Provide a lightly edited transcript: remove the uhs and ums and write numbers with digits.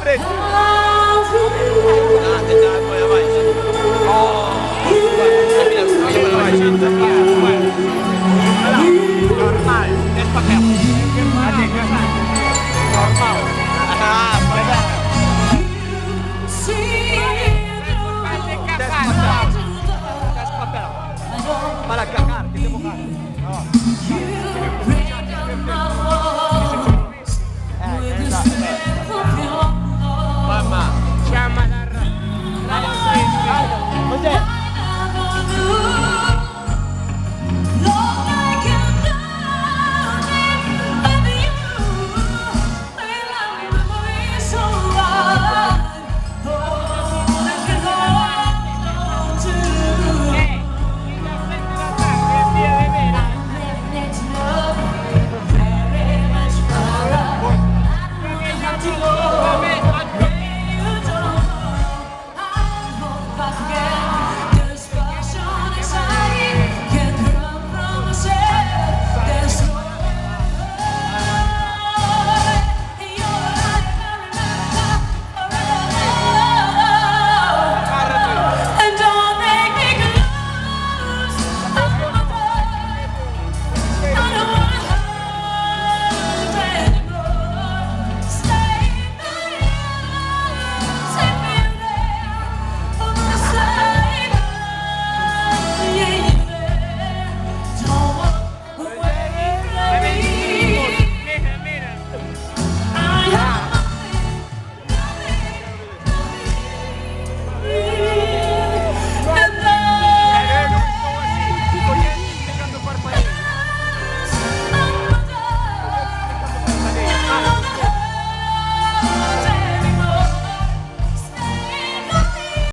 frente. Olha mais. Olha mais, gente. Normal. Desce pra cá. Normal. Ah, vai dar. Desce pra cá. Desce pra cá. Para cá, cara. Tem que ter bocado.